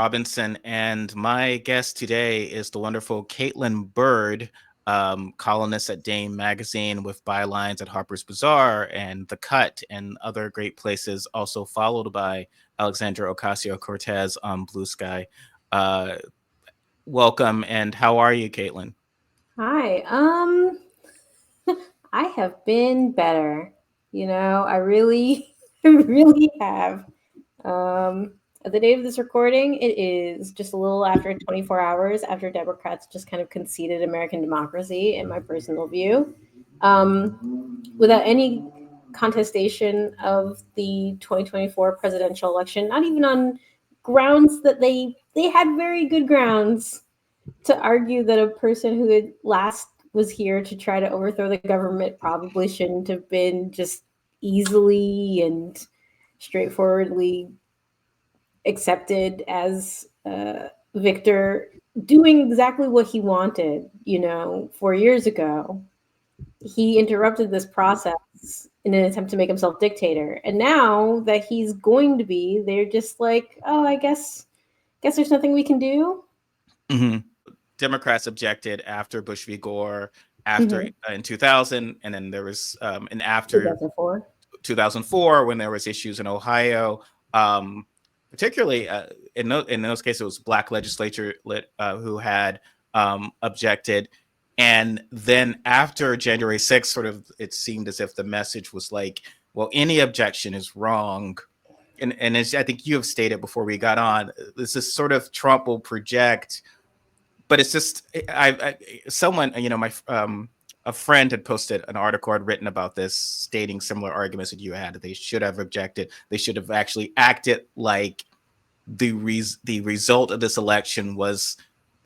Robinson, and my guest today is the wonderful Kaitlin Byrd, columnist at Dame Magazine with bylines at Harper's Bazaar and The Cut and other great places, also followed by Alexandra Ocasio-Cortez on Blue Sky. Welcome, and how are you, Kaitlin? Hi. I have been better. I really, I really have. At the date of this recording, it is just a little after 24 hours after Democrats just kind of conceded American democracy, in my personal view, without any contestation of the 2024 presidential election, not even on grounds that they had very good grounds to argue that a person who had last was here to try to overthrow the government probably shouldn't have been just easily and straightforwardly accepted as victor, doing exactly what he wanted 4 years ago. He interrupted this process in an attempt to make himself dictator, and now that he's going to be, they're just like, oh, I guess there's nothing we can do. Mm-hmm. Democrats objected after Bush v. Gore, after Mm-hmm. in 2000, and then there was and after 2004. 2004 when there was issues in Ohio, particularly in those cases it was Black legislature who had objected. And then after January 6th, sort of it seemed as if the message was like, well, any objection is wrong. And as I think you have stated before we got on, this is sort of Trump will project, but it's just someone, my a friend had posted an article I'd written about this, stating similar arguments that you had. They should have objected. They should have actually acted like the result of this election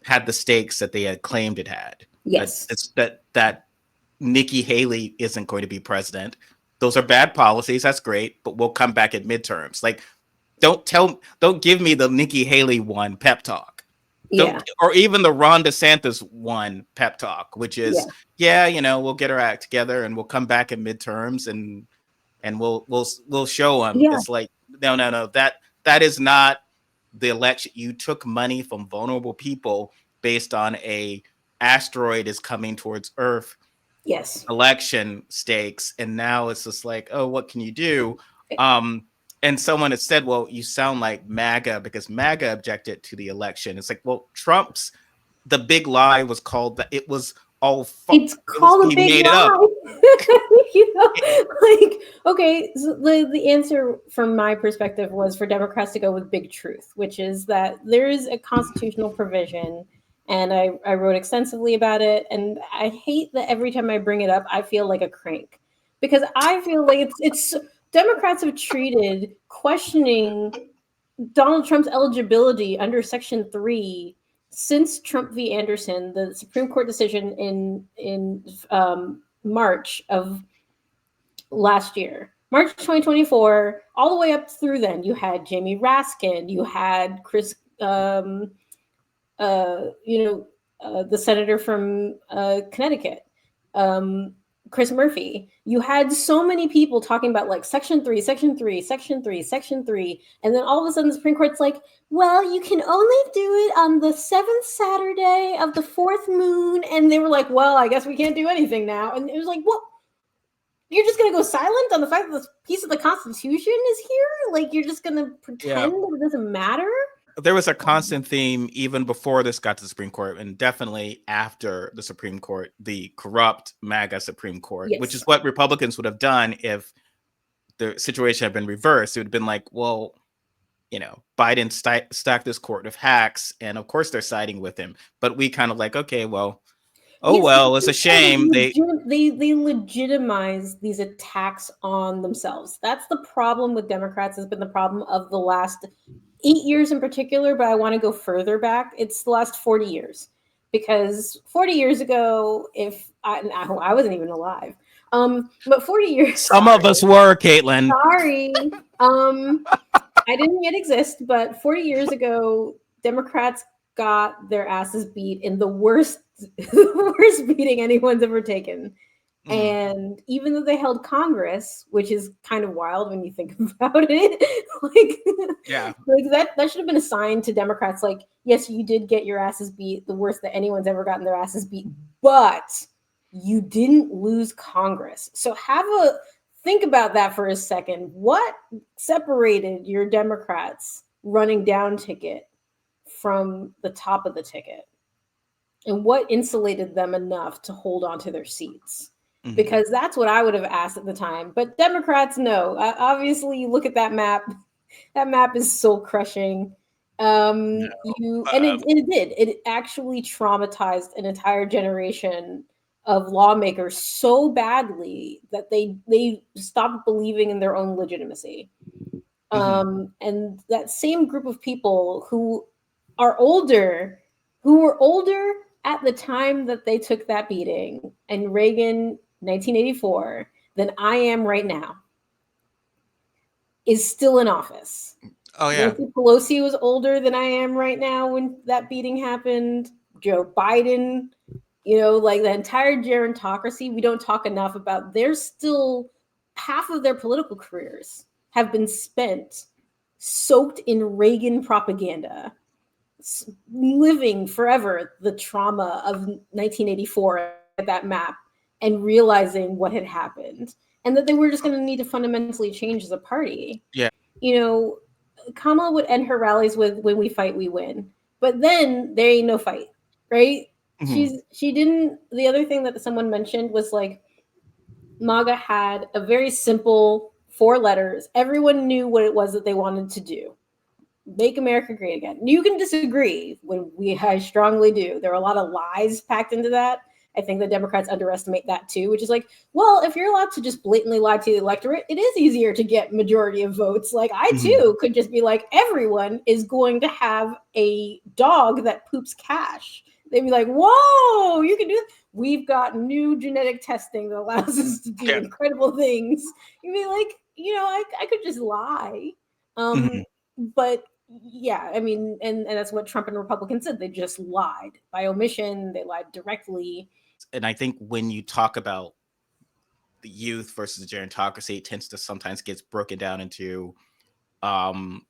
had the stakes that they had claimed it had. Yes. That Nikki Haley isn't going to be president. Those are bad policies. That's great, but we'll come back at midterms. Like, don't give me the Nikki Haley one pep talk. Yeah. Or even the Ron DeSantis one pep talk, which is, we'll get our act together and we'll come back in midterms and we'll show them. Yeah. It's like, no, that is not the election. You took money from vulnerable people based on a asteroid is coming towards Earth Yes. election stakes, and now it's just like, oh, what can you do? And someone had said, well, you sound like MAGA because MAGA objected to the election. It's like, well, the big lie was called that it was all It's called a big made lie. up. Okay, so the answer from my perspective was for Democrats to go with big truth, which is that there is a constitutional provision, and I wrote extensively about it, and I hate that every time I bring it up, I feel like a crank, because I feel like it's Democrats have treated questioning Donald Trump's eligibility under Section 3 since Trump v. Anderson, the Supreme Court decision in March of last year, March 2024, all the way up through then. You had Jamie Raskin, you had Chris, the senator from Connecticut, Chris Murphy. You had so many people talking about like Section 3, Section 3, Section 3, Section 3. And then all of a sudden the Supreme Court's like, well, you can only do it on the 7th Saturday of the 4th moon. And they were like, well, I guess we can't do anything now. And it was like, well, you're just going to go silent on the fact that this piece of the Constitution is here? Like, you're just going to pretend that it doesn't matter? There was a constant theme even before this got to the Supreme Court, and definitely after the Supreme Court, the corrupt MAGA Supreme Court, which is what Republicans would have done if the situation had been reversed. It would have been like, well, Biden stacked this court of hacks, and of course they're siding with him. But we kind of like, okay, well, it's a shame. They legitimize these attacks on themselves. That's the problem with Democrats, has been the problem of the last 8 years in particular, but I want to go further back. It's the last 40 years. Because 40 years ago, I wasn't even alive. But 40 years. Some of us were, Kaitlin. Sorry. I didn't yet exist, but 40 years ago, Democrats got their asses beat in the worst beating anyone's ever taken. Mhm. And even though they held Congress, which is kind of wild when you think about it, like, Yeah. like that should have been a sign to Democrats, like, yes, you did get your asses beat, the worst that anyone's ever gotten their asses beat, but you didn't lose Congress. So have a think about that for a second. What separated your Democrats running down ticket from the top of the ticket? And what insulated them enough to hold on to their seats? Mhm. Because that's what I would have asked at the time. But Democrats, no. Obviously, you look at that map. That map is soul crushing. No. You and Um, it did. It actually traumatized an entire generation of lawmakers so badly that they stopped believing in their own legitimacy. mhm. And that same group of people are older, who were older at the time that they took that beating and Reagan 1984 than I am right now is still in office. Oh yeah. Nancy Pelosi was older than I am right now when that beating happened. Joe Biden, like the entire gerontocracy, we don't talk enough about. They're still half of their political careers have been spent soaked in Reagan propaganda, living forever the trauma of 1984, looking at that map and realizing what had happened and that they were just going to need to fundamentally change as a party. Yeah. You know, Kamala would end her rallies with "When we fight, we win," but then there ain't no fight, right? Mhm. She didn't. The other thing that someone mentioned was like MAGA had a very simple four letters. Everyone knew what it was that they wanted to do: make America great again. You can disagree when I strongly do. There are a lot of lies packed into that. I think the Democrats underestimate that too, which is like, well, if you're allowed to just blatantly lie to the electorate, it is easier to get majority of votes. Like I Mhm. too could just be like, everyone is going to have a dog that poops cash. They'd be like, whoa, you can do it. We've got new genetic testing that allows us to do Yeah. incredible things. You'd be like, I could just lie. Um, Mhm. but yeah, I mean, and that's what Trump and Republicans did. They just lied by omission. They lied directly. And I think when you talk about the youth versus the gerontocracy, it tends to sometimes gets broken down into um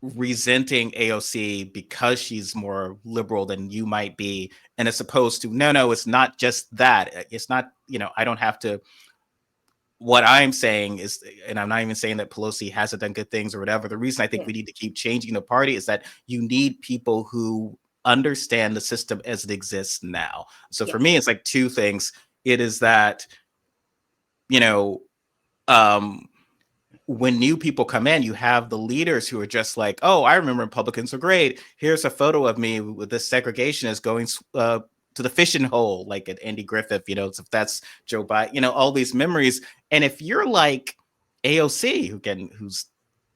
resenting AOC because she's more liberal than you might be, and as opposed to no, it's not just that. It's not, I don't have to. What I'm saying is, and I'm not even saying that Pelosi hasn't done good things or whatever. The reason I think Yeah. we need to keep changing the party is that you need people who understand the system as it exists now. So for me, Yes. it's like two things. It is that, you know, um, when new people come in, you have the leaders who are just like, oh, I remember Republicans are great. Here's a photo of me with this segregationist going to the fishing hole, like at Andy Griffith, if that's Joe Biden, all these memories. And if you're like AOC, who's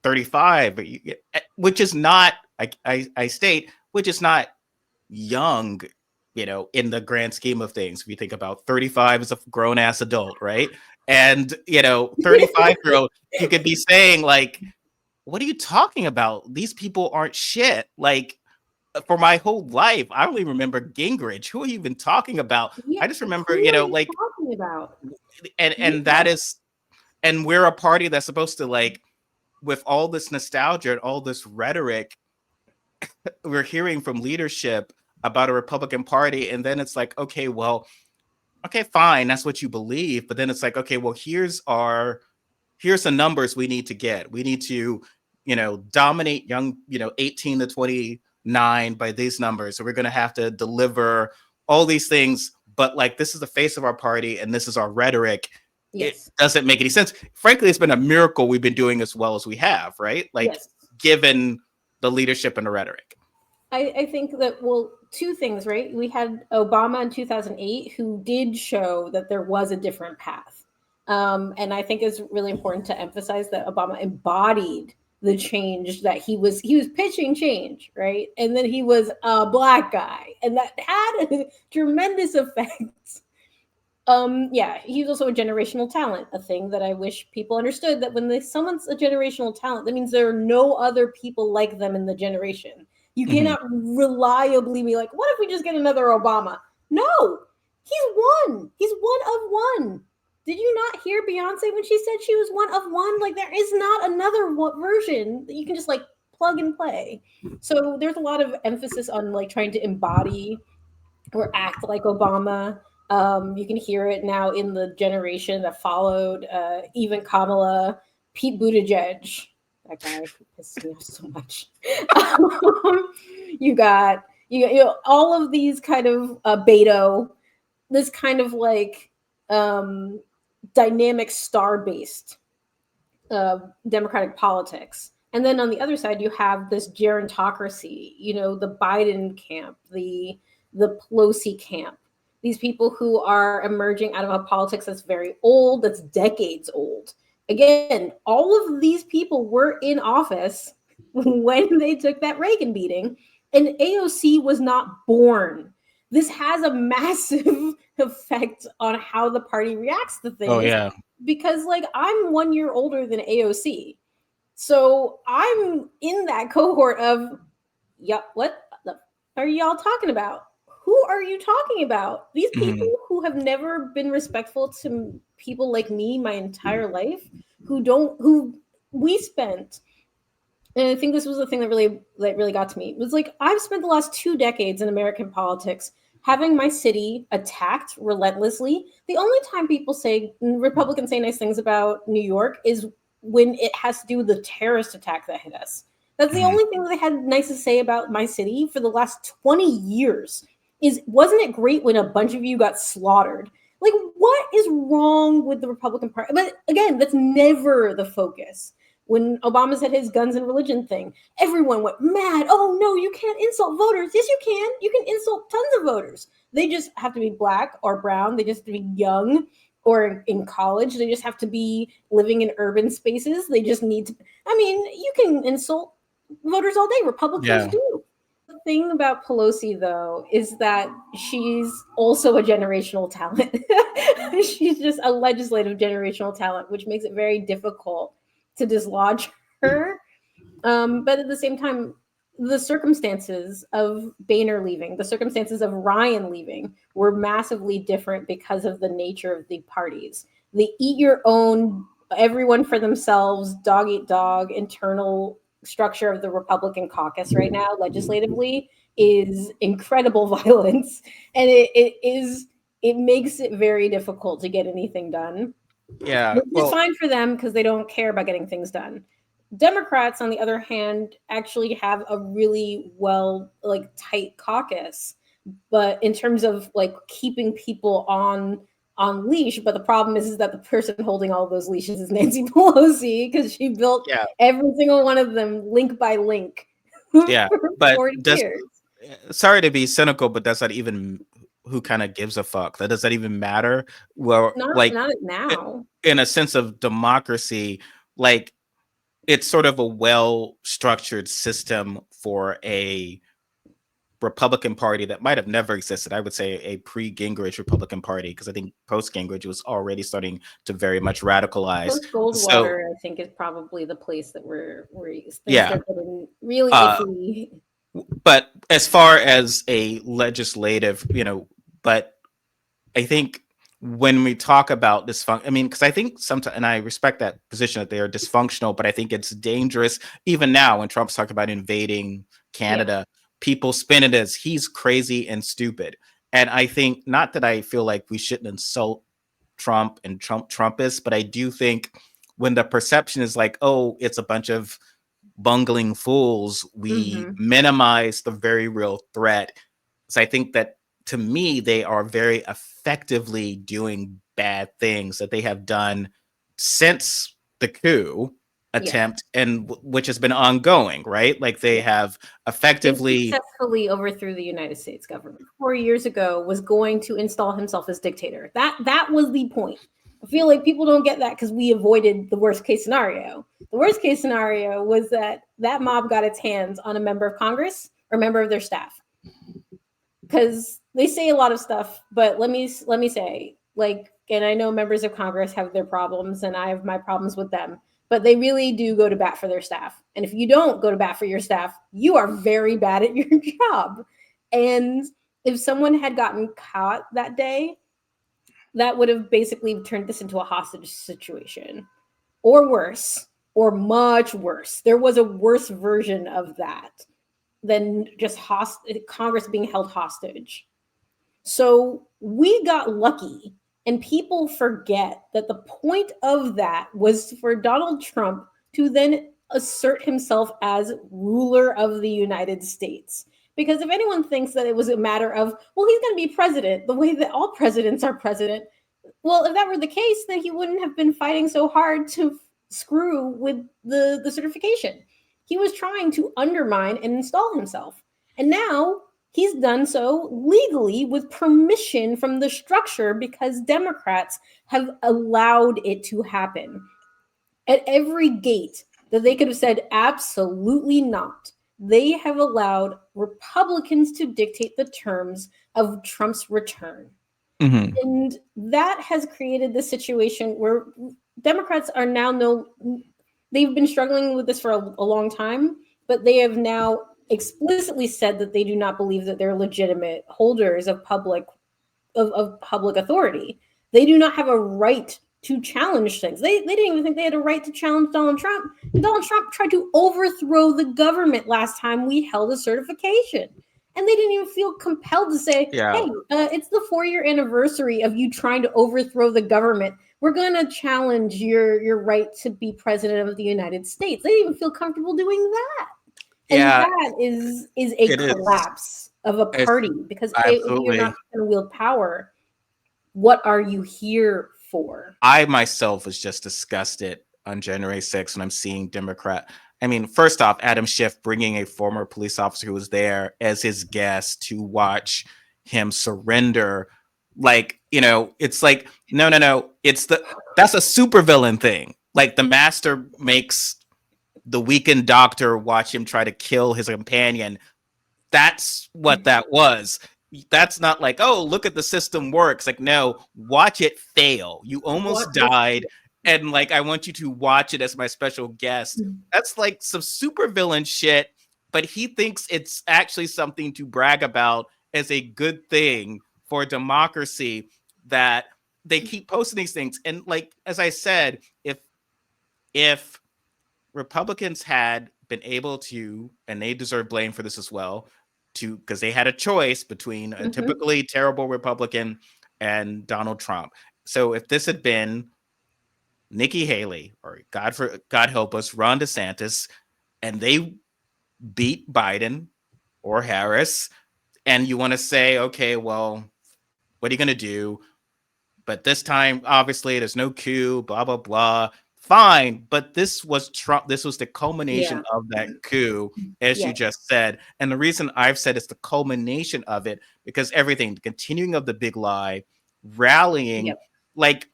35, which is not, I state, which is not young, in the grand scheme of things. If you think about 35 as a grown ass adult, right? And, 35-year-old, you could be saying, like, what are you talking about? These people aren't shit. Like, for my whole life, I only remember Gingrich. Who are you even talking about? Yeah. I just remember, Who are you like, talking about? and Yeah. that is, and we're a party that's supposed to, like, with all this nostalgia and all this rhetoric, we're hearing from leadership about a Republican Party, and then it's like, okay, well, okay, fine, that's what you believe, but then it's like, okay, well, here's the numbers we need to get. We need to, dominate young, 18 to 29 by these numbers. So we're going to have to deliver all these things, but like this is the face of our party and this is our rhetoric. It Yes. doesn't make any sense. Frankly, it's been a miracle we've been doing as well as we have, right? Like, Yes. given the leadership and the rhetoric. I think that, well, two things, right? We had Obama in 2008 who did show that there was a different path. And I think it's really important to emphasize that Obama embodied the change that he was pitching change, right? And then he was a black guy, and that had a tremendous effect. Yeah, he's also a generational talent, a thing that I wish people understood, that when someone's a generational talent, that means there are no other people like them in the generation. You Mhm. cannot reliably be like, what if we just get another Obama? No, He's one. He's one of one. Did you not hear Beyonce when she said she was one of one? Like, there is not another version that you can just like plug and play. So there's a lot of emphasis on like trying to embody or act like Obama. You can hear it now in the generation that followed, even Kamala, Pete Buttigieg. That guy pisses me off so much. um, you got you know all of these kind of Beto, this kind of like um, dynamic star based democratic politics. And then on the other side, you have this gerontocracy, the Biden camp, the Pelosi camp, these people who are emerging out of a politics that's very old, that's decades old. Again, all of these people were in office when they took that Reagan beating, and AOC was not born. This has a massive effect on how the party reacts to Oh things yeah. because like I'm 1 year older than AOC. So I'm in that cohort of, yeah, what the are y'all talking about? Who are you talking about? These people Mhm. who have never been respectful to people like me my entire life, who we spent, and I think this was the thing that really got to me. It was like I've spent the last 2 decades in American politics having my city attacked relentlessly. The only time people say Republicans say nice things about New York is when it has to do with the terrorist attack that hit us. That's the Mhm. only thing that they had nice to say about my city for the last 20 years. Is wasn't it great when a bunch of you got slaughtered? Like, what is wrong with the Republican Party? But again, that's never the focus. When Obama said his guns and religion thing, everyone went mad. Oh no, you can't insult voters. Yes, you can. You can insult tons of voters. They just have to be black or brown. They just have to be young or in college. They just have to be living in urban spaces. They just need to. I mean, you can insult voters all day. Republicans Yeah. do. The thing about Pelosi, though, is that she's also a generational talent. She's just a legislative generational talent, which makes it very difficult to dislodge her. But at the same time, the circumstances of Boehner leaving, the circumstances of Ryan leaving were massively different because of the nature of the parties. The eat your own, everyone for themselves, dog eat dog, internal structure of the Republican caucus right now, legislatively, is incredible violence. And it makes it very difficult to get anything done, Yeah. which is Well, fine for them because they don't care about getting things done. Democrats, on the other hand, actually have a really well like tight caucus, but in terms of like keeping people on leash. But the problem is that the person holding all of those leashes is Nancy Pelosi because she built yeah. every single one of them link by link for Yeah. But 40 does years. sorry to be cynical, but that's not even who kind of gives a fuck. That does that even matter? Well, Not like not i- now. in a sense of democracy, like it's sort of a well structured system for a Republican Party that might have never existed. I would say a pre Gingrich Republican Party, because I think post Gingrich was already starting to very much radicalize. Post So, Goldwater, I think, is probably the place that where things yeah. start getting really Uh, iffy. but as far as a legislative, but I think when we talk about dysfunction, I mean, because I think sometimes, and I respect that position that they are dysfunctional, but I think it's dangerous. Even now, when Trump's talking about invading Yeah. Canada, people spin it as he's crazy and stupid. And I think not that I feel like we shouldn't insult Trump and Trumpists, but I do think when the perception is like, oh, it's a bunch of bungling fools, we Hmm. minimize the very real threat. So I think that to me, they are very effectively doing bad things that they have done since the coup Yeah. attempt, and which has been ongoing, right? Like they Yeah. have They effectively, successfully overthrew the United States government. 4 years ago was going to install himself as dictator. That was the point. I feel like people don't get that because we avoided the worst case scenario. The worst case scenario was that mob got its hands on a member of Congress or a member of their staff. Because they say a lot of stuff, but let me say, like, and I know members of Congress have their problems, and I have my problems with them, but they really do go to bat for their staff. And if you don't go to bat for your staff, you are very bad at your job. And if someone had gotten caught that day, that would have basically turned this into a hostage situation, or worse, or much worse. There was a worse version of that than just Congress being held hostage. So we got lucky, and people forget that the point of that was for Donald Trump to then assert himself as ruler of the United States. Because if anyone thinks that it was a matter of, well, he's going to be president the way that all presidents are president, well, if that were the case, then he wouldn't have been fighting so hard to screw with the certification. He was trying to undermine and install himself. And now he's done so legally with permission from the structure because Democrats have allowed it to happen. At every gate that they could have said, absolutely not, they have allowed Republicans to dictate the terms of Trump's return. Mm-hmm. And that has created this situation where Democrats are now they've been struggling with this for a long time, but they have now explicitly said that they do not believe that they're legitimate holders of public authority. They do not have a right to challenge things. They didn't even think they had a right to challenge Donald Trump. And Donald Trump tried to overthrow the government last time we held a certification. And they didn't even feel compelled to say, Yeah. hey, it's the 4-year anniversary of you trying to overthrow the government. We're going to challenge your right to be president of the United States. They didn't even feel comfortable doing that. And Yeah, that is a it is. collapse of a It's party, because if you're not absolutely. going to wield power, what are you here for? I myself was just disgusted on January 6th when I'm seeing Democrat. I mean, first off, Adam Schiff bringing a former police officer who was there as his guest to watch him surrender. Like, it's like, no, no, no. That's a supervillain thing. Like the master makes the weakened doctor watch him try to kill his companion. That's what that was. That's not like, oh, look at the system works. Like, no, watch it fail. You What almost is died, and like I want you to watch it as my special guest. That's like some supervillain shit, but he thinks it's actually something to brag about as a good thing for democracy, that they keep posting these things. And like as I said, if Republicans had been able to, and they deserve blame for this as well, to because they had a choice between a Mhm. typically terrible Republican and Donald Trump. So if this had been Nikki Haley or God help us, Ron DeSantis, and they beat Biden or Harris, and you want to say, okay, well, what are you going to do? But this time, obviously, there's no coup, blah, blah, blah. Fine. But this was Trump. This was the culmination Yeah. of that coup, as you Yes. just said. And the reason I've said it's the culmination of it, because everything, the continuing of the big lie, rallying, Yep. like,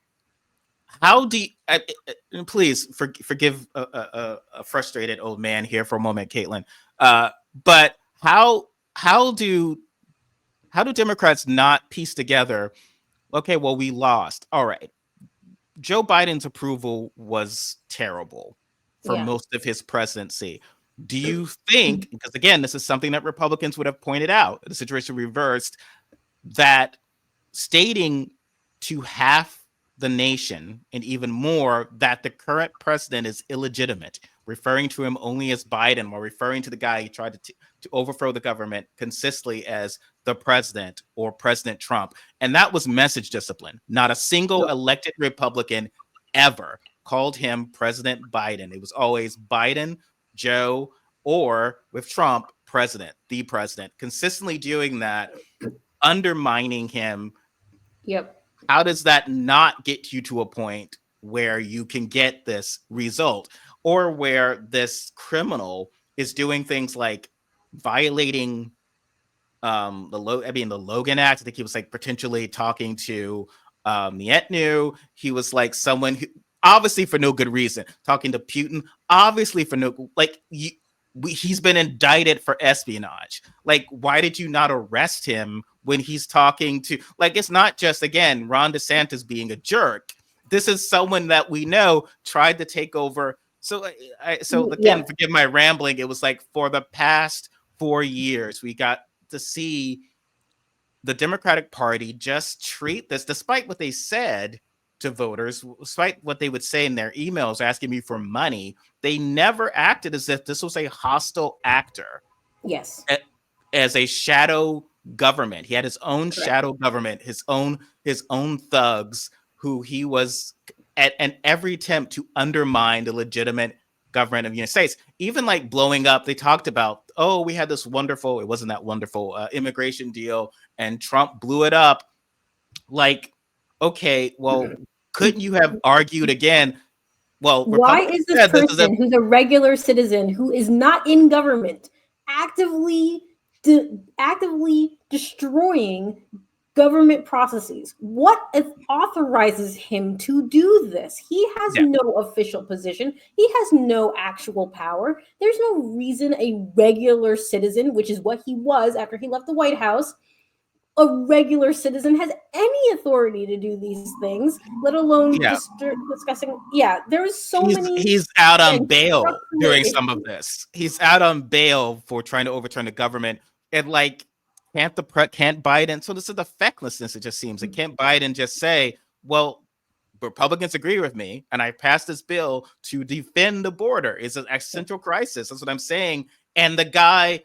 how do you, please forgive a frustrated old man here for a moment, Caitlin. But how do how do Democrats not piece together? Okay, well, we lost. All right, Joe Biden's approval was terrible for Yeah. most of his presidency. Do you think, because again, this is something that Republicans would have pointed out, the situation reversed, that stating to half the nation and even more that the current president is illegitimate, referring to him only as Biden while referring to the guy he tried to overthrow the government consistently as the president or President Trump. And that was message discipline. Not a single Yep. elected Republican ever called him President Biden. It was always Biden, Joe, or with Trump, president, the president, consistently doing that, undermining him. Yep. How does that not get you to a point where you can get this result, or where this criminal is doing things like violating the Logan Act? I think he was like potentially talking to the Etnu. He was like someone who, obviously for no good reason, talking to Putin, obviously for no, like, he's been indicted for espionage. Like, why did you not arrest him when he's talking to, like, it's not just, again, Ron DeSantis being a jerk. This is someone that we know tried to take over. So so again, Yep. forgive my rambling. It was like for the past 4 years we got to see the Democratic Party just treat this, despite what they said to voters, despite what they would say in their emails asking me for money, they never acted as if this was a hostile actor, Yes. as a shadow government. He had his own Correct. shadow government, his own thugs who he was at an every attempt to undermine the legitimate government of the United States. Even like blowing up, they talked about, oh, we had this wonderful, it wasn't that wonderful immigration deal, and Trump blew it up. Like, okay, well, couldn't you have argued again? Well, Why Republicans is this said this is a person who's a regular citizen who is not in government actively actively destroying government processes? What authorizes him to do this? He has yeah, no official position. He has no actual power. There's no reason a regular citizen, which is what he was after he left the White House, a regular citizen has any authority to do these things, let alone yeah. discussing. Yeah, there's so many, He's out on again, bail structural during some of issues. this. He's out on bail for trying to overturn the government. And like, can't Biden? So this is the fecklessness. It just seems. Like, can't Biden just say, "Well, Republicans agree with me, and I passed this bill to defend the border"? It's an existential crisis. That's what I'm saying. And the guy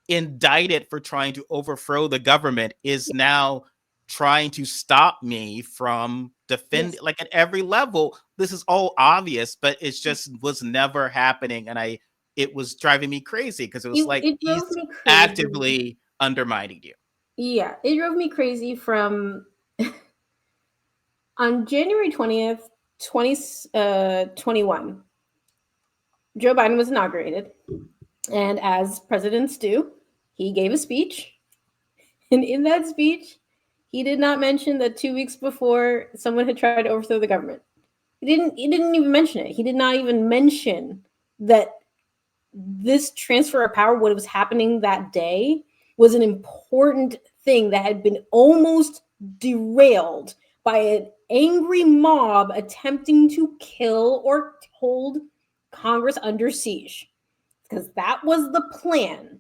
indicted for trying to overthrow the government is now trying to stop me from defending, Yes, like, at every level. This is all obvious, but it just was never happening, and it was driving me crazy because it was like it he's drove me crazy. actively undermining you. Yeah, it drove me crazy from on January 20th, 2021. Joe Biden was inaugurated, and as presidents do, he gave a speech. And in that speech, he did not mention that 2 weeks before someone had tried to overthrow the government. He didn't even mention it. He did not even mention that this transfer of power, what was happening that day, was an important thing that had been almost derailed by an angry mob attempting to kill or hold Congress under siege. Because that was the plan.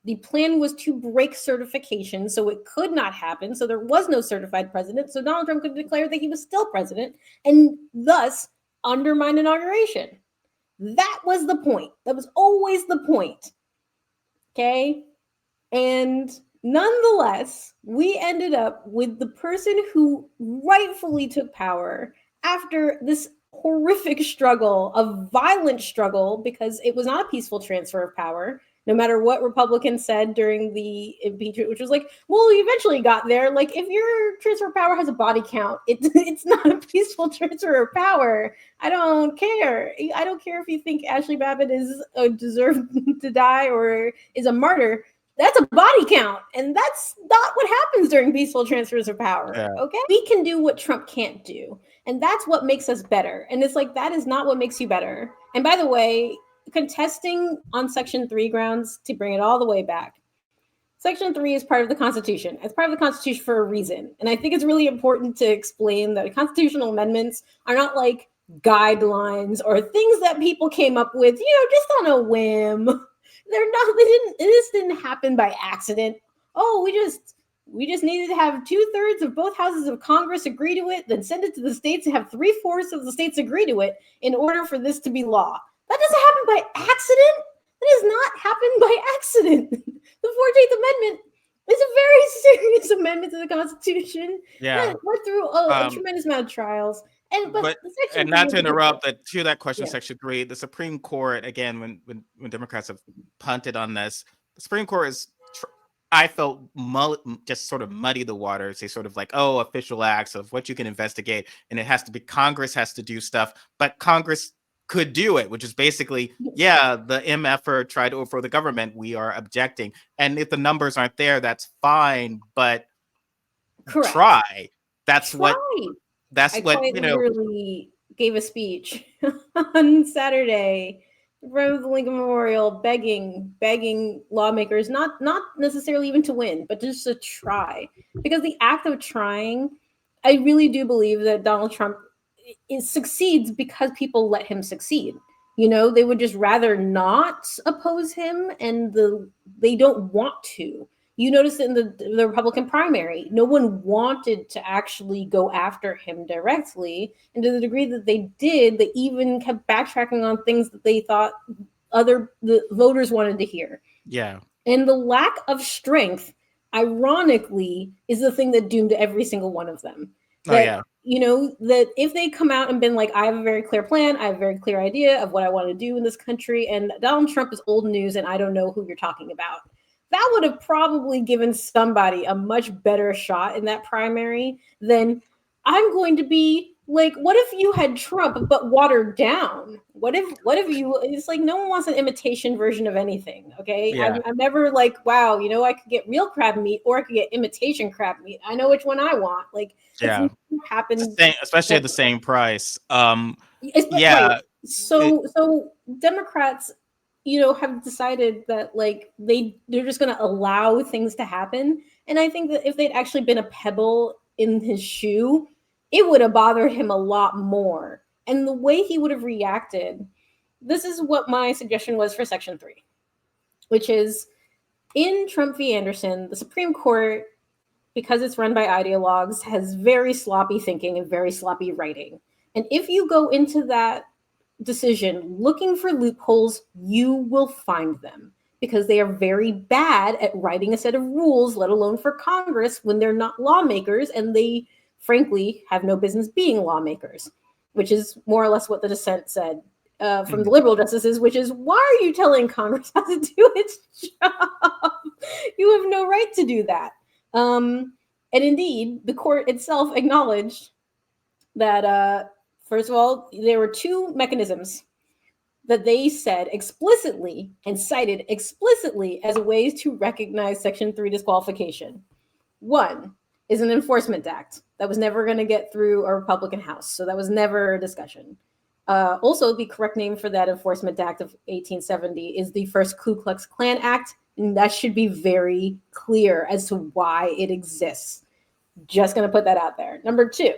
The plan was to break certification, so it could not happen. So there was no certified president. So Donald Trump could declare that he was still president and thus undermine inauguration. That was the point. That was always the point. Okay. And nonetheless, we ended up with the person who rightfully took power after this horrific struggle, a violent struggle, because it was not a peaceful transfer of power. No matter what Republicans said during the impeachment, which was like, well, we eventually got there. Like, if your transfer of power has a body count, it's not a peaceful transfer of power. I don't care. I don't care if you think Ashley Babbitt is deserved to die or is a martyr. That's a body count, and that's not what happens during peaceful transfers of power. Yeah. Okay, we can do what Trump can't do, and that's what makes us better. And it's like, that is not what makes you better. And by the way, contesting on Section 3 grounds, to bring it all the way back, Section 3 is part of the Constitution. It's part of the Constitution for a reason. And I think it's really important to explain that constitutional amendments are not like guidelines or things that people came up with, just on a whim. They're not, this didn't happen by accident. Oh, we just needed to have 2/3 of both houses of Congress agree to it, then send it to the states and have 3/4 of the states agree to it in order for this to be law. That doesn't happen by accident. That does not happen by accident. The 14th Amendment is a very serious amendment to the Constitution Yeah. that went through a Um, tremendous amount of trials. But but Section and 3 not to is different. interrupt, but to that question, Yeah. Section 3, the Supreme Court, again, when Democrats have punted on this, the Supreme Court is, I felt, just sort of muddy the waters. They sort of like, oh, official acts of what you can investigate, and it has to be Congress has to do stuff, but Congress could do it, which is basically, Yes. yeah, the MFer tried to overthrow the government. We are objecting, and if the numbers aren't there, that's fine, but Correct. try. That's what. Try. That's I what quite you know. literally gave a speech on Saturday in front of the Lincoln Memorial, begging lawmakers not necessarily even to win, but just to try. Because the act of trying, I really do believe that Donald Trump succeeds because people let him succeed. They would just rather not oppose him, and they don't want to. You noticed it in the Republican primary. No one wanted to actually go after him directly. And to the degree that they did, they even kept backtracking on things that they thought the voters wanted to hear. Yeah. And the lack of strength, ironically, is the thing that doomed every single one of them. Oh That, yeah. that if they come out and been like, I have a very clear plan, I have a very clear idea of what I want to do in this country, and Donald Trump is old news and I don't know who you're talking about, that would have probably given somebody a much better shot in that primary than I'm going to be like, what if you had Trump but watered down? What if you, it's like no one wants an imitation version of anything. Okay. Yeah. I'm never like, wow, I could get real crab meat or I could get imitation crab meat. I know which one I want. Like it's Yeah. never happened. Especially at the same price. Right. Yeah. It, So Democrats, have decided that like they're just going to allow things to happen. And I think that if they'd actually been a pebble in his shoe, it would have bothered him a lot more. And the way he would have reacted, this is what my suggestion was for Section 3, which is in Trump v. Anderson, the Supreme Court, because it's run by ideologues, has very sloppy thinking and very sloppy writing. And if you go into that decision looking for loopholes, you will find them because they are very bad at writing a set of rules, let alone for Congress when they're not lawmakers and they, frankly, have no business being lawmakers, which is more or less what the dissent said from the liberal justices, which is, why are you telling Congress how to do its job? You have no right to do that. And indeed, the court itself acknowledged that, first of all, there were two mechanisms that they said explicitly and cited explicitly as ways to recognize Section 3 disqualification. One is an enforcement act that was never going to get through a Republican House, so that was never a discussion. Also, the correct name for that enforcement act of 1870 is the first Ku Klux Klan Act, and that should be very clear as to why it exists. Just going to put that out there. Number two,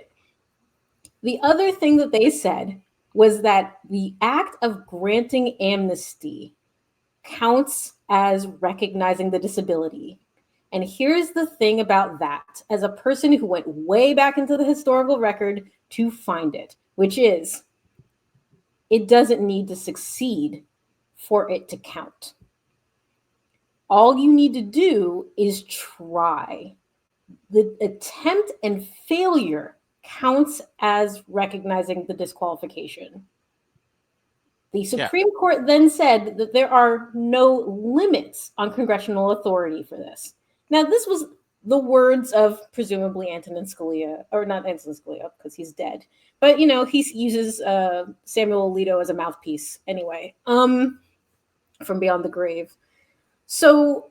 the other thing that they said was that the act of granting amnesty counts as recognizing the disability. And here's the thing about that, as a person who went way back into the historical record to find it, which is it doesn't need to succeed for it to count. All you need to do is try. The attempt and failure counts as recognizing the disqualification. The Supreme Court then said that there are no limits on congressional authority for this. Now, this was the words of presumably Antonin Scalia, or not Antonin Scalia because he's dead, but he uses Samuel Alito as a mouthpiece anyway, from beyond the grave. So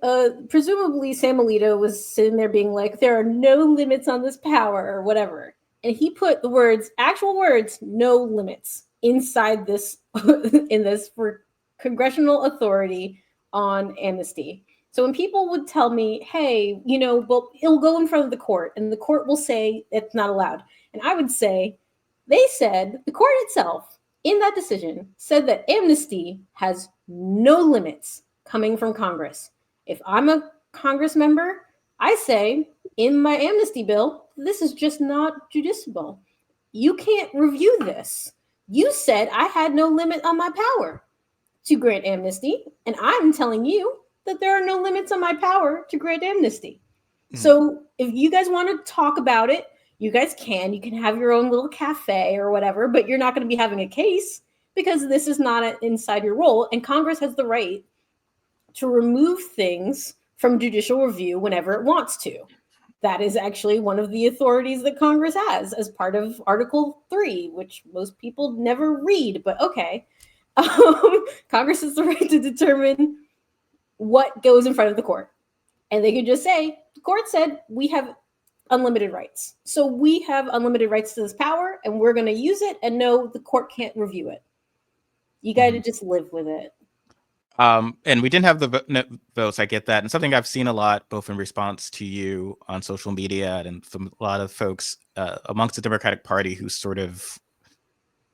presumably Sam Alito was sitting there being like, there are no limits on this power or whatever. And he put the words, actual words, no limits inside this, in this for congressional authority on amnesty. So when people would tell me, hey, well, it'll go in front of the court and the court will say it's not allowed. And I would say, they said, the court itself in that decision said that amnesty has no limits coming from Congress. If I'm a Congress member, I say in my amnesty bill, this is just not judiciable. You can't review this. You said I had no limit on my power to grant amnesty, and I'm telling you that there are no limits on my power to grant amnesty. So if you guys want to talk about it, you guys can. You can have your own little cafe or whatever, but you're not going to be having a case because this is not inside your role, and Congress has the right to remove things from judicial review whenever it wants to. That is actually one of the authorities that Congress has as part of Article 3, which most people never read, but okay. Congress has the right to determine what goes in front of the court. And they could just say, the court said we have unlimited rights. So we have unlimited rights to this power, and we're going to use it, and no, the court can't review it. You got to just live with it. And we didn't have the votes. I get that. And something I've seen a lot, both in response to you on social media and from a lot of folks amongst the Democratic Party who sort of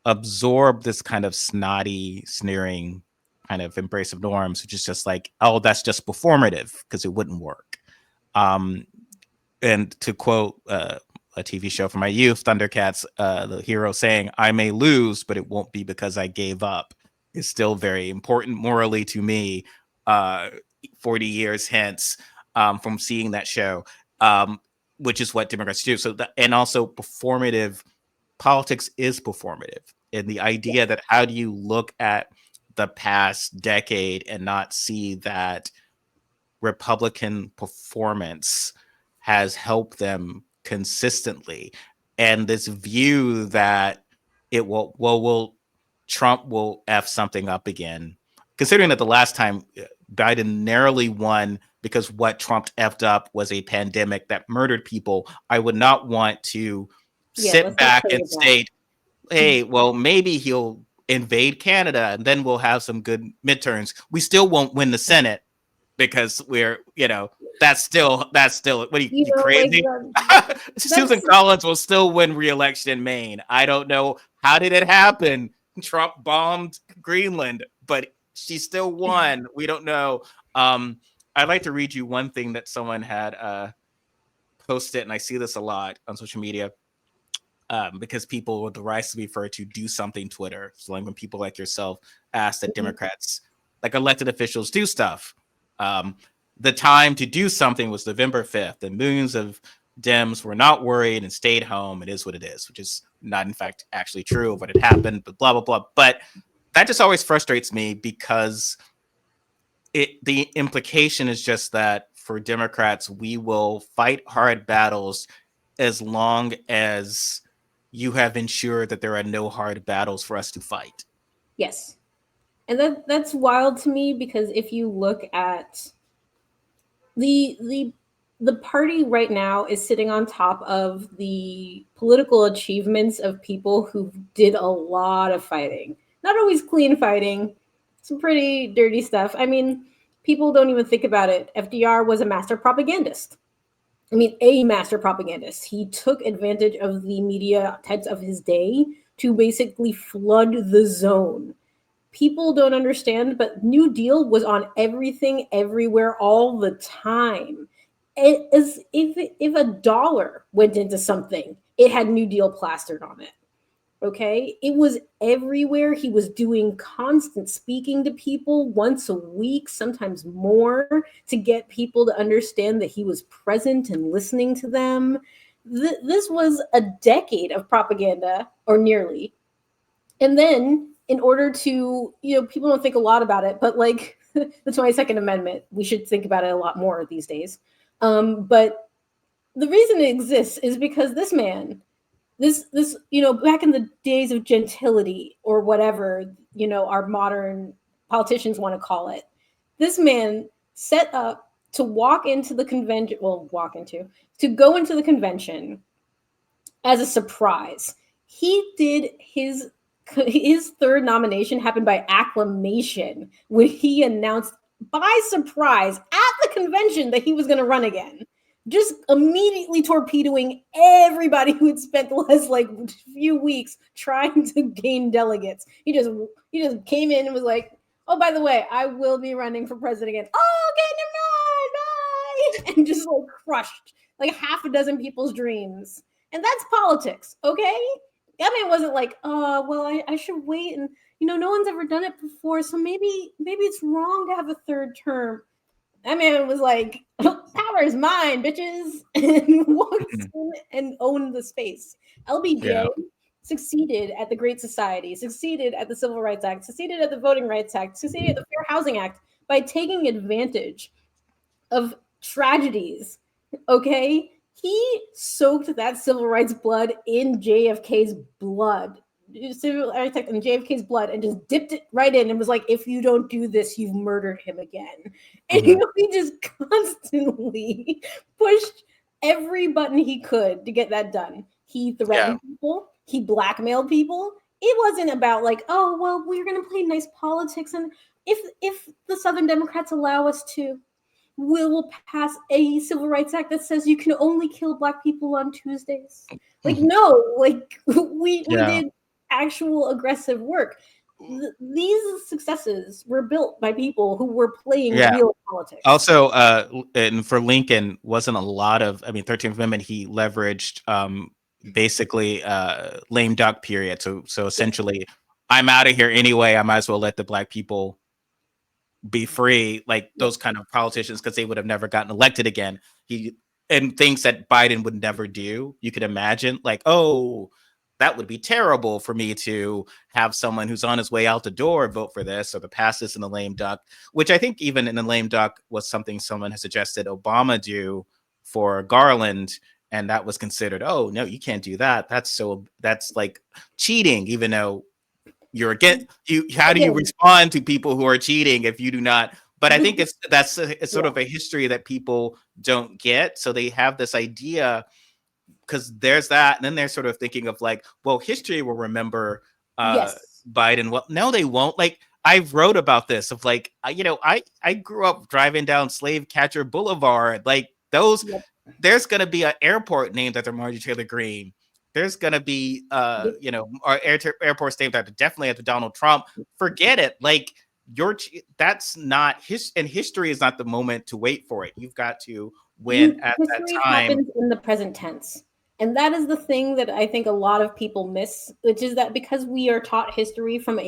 absorb this kind of snotty, sneering kind of embrace of norms, which is just like, oh, that's just performative because it wouldn't work. Um, and to quote a TV show from my youth, Thundercats, the hero saying, "I may lose, but it won't be because I gave up," is still very important morally to me. Uh, 40 years hence, from seeing that show, um, which is what Democrats do. So, and also performative politics is performative, and the idea that how do you look at the past decade and not see that Republican performance has helped them consistently. And this view that it will Trump will F something up again, considering that the last time Biden narrowly won because what Trump effed up was a pandemic that murdered people. I would not want to Yeah, sit let's not back play and with that. state, hey, well, maybe he'll invade Canada and then we'll have some good midterms. We still won't win the Senate because we're, that's still what are You you know, like crazy? Susan that's Collins will still win re-election in Maine. I don't know how did it happen. Trump bombed Greenland, but she still won. We don't know. um I'd like to read you one thing that someone had posted, and I see this a lot on social media, because people would derisively refer to do something Twitter. So like when people like yourself ask that Mhm. Democrats, like elected officials, do stuff. Um, the time to do something was November 5th, and millions of Dems were not worried and stayed home. It is what it is, which is not, in fact, actually true of what had happened, but blah, blah, blah. But that just always frustrates me because the implication is just that for Democrats, we will fight hard battles as long as you have ensured that there are no hard battles for us to fight. yes. And that's wild to me because if you look at the the the party right now is sitting on top of the political achievements of people who did a lot of fighting. Not always clean fighting, some pretty dirty stuff. I mean, people don't even think about it. FDR was a master propagandist. I mean, a master propagandist. He took advantage of the media types of his day to basically flood the zone. People don't understand, but New Deal was on everything, everywhere, all the time. As if a dollar went into something, it had New Deal plastered on it. Okay, it was everywhere. He was doing constant speaking to people once a week, sometimes more, to get people to understand that he was present and listening to them. This was a decade of propaganda, or nearly. And then in order to, people don't think a lot about it, but like the 22nd Amendment, we should think about it a lot more these days. But the reason it exists is because this man, this back in the days of gentility or whatever, our modern politicians want to call it, this man set up to walk into the convention, well, walk into, to go into the convention as a surprise. He did his third nomination happened by acclamation when he announced by surprise at the convention that he was going to run again. Just immediately torpedoing everybody who had spent the last like few weeks trying to gain delegates. He just came in and was like, "Oh, by the way, I will be running for president again." Oh, okay, never mind, bye, and just like crushed like half a dozen people's dreams. And that's politics, okay? That man wasn't like, oh, well, I should wait, and no one's ever done it before, so maybe it's wrong to have a third term. That man was like, power is mine, bitches, and walked Mhm. in and owned the space. LBJ Yeah. succeeded at the Great Society, succeeded at the Civil Rights Act, succeeded at the Voting Rights Act, succeeded at the Fair Housing Act by taking advantage of tragedies. Okay, he soaked that civil rights blood in JFK's blood, civil rights in JFK's blood, and just dipped it right in and was like, "If you don't do this, you've murdered him again." And Mhm. he just constantly pushed every button he could to get that done. He Yeah. threatened people. He blackmailed people. It wasn't about like, oh well, we're gonna play nice politics, and if the Southern Democrats allow us to, will pass a civil rights act that says you can only kill black people on Tuesdays. Like, Mhm. no, like we Yeah. did actual aggressive work. these successes were built by people who were playing Yeah. real politics. Also, and for Lincoln, wasn't a lot of. I mean, 13th Amendment. He leveraged basically lame duck period. So Yeah, essentially, I'm out of here anyway. I might as well let the black people be free, like yeah. those kind of politicians, because they would have never gotten elected again. He and things that Biden would never do. You could imagine, like, oh, that would be terrible for me to have someone who's on his way out the door vote for this or to pass this in the lame duck, which I think even in the lame duck was something someone has suggested Obama do for Garland. And that was considered, oh no, you can't do that. That's like cheating, even though you're again you how do you Again, respond to people who are cheating if you do not, but I think the, it's sort yeah, of a history that people don't get, so they have this idea because there's that, and then they're sort of thinking of like, well, history will remember uh yes, Biden. Well, no, they won't. Like, I wrote about this of like, I grew up driving down Slave Catcher Boulevard, like those. yep, There's going to be an airport named after Marjorie Taylor Greene. There's going to be yep. airports named after, definitely after Donald Trump. Forget it. Like, that's not his, and history is not the moment to wait for it. You've got to win at that History time. happens in the present tense. And that is the thing that I think a lot of people miss, which is that because we are taught history from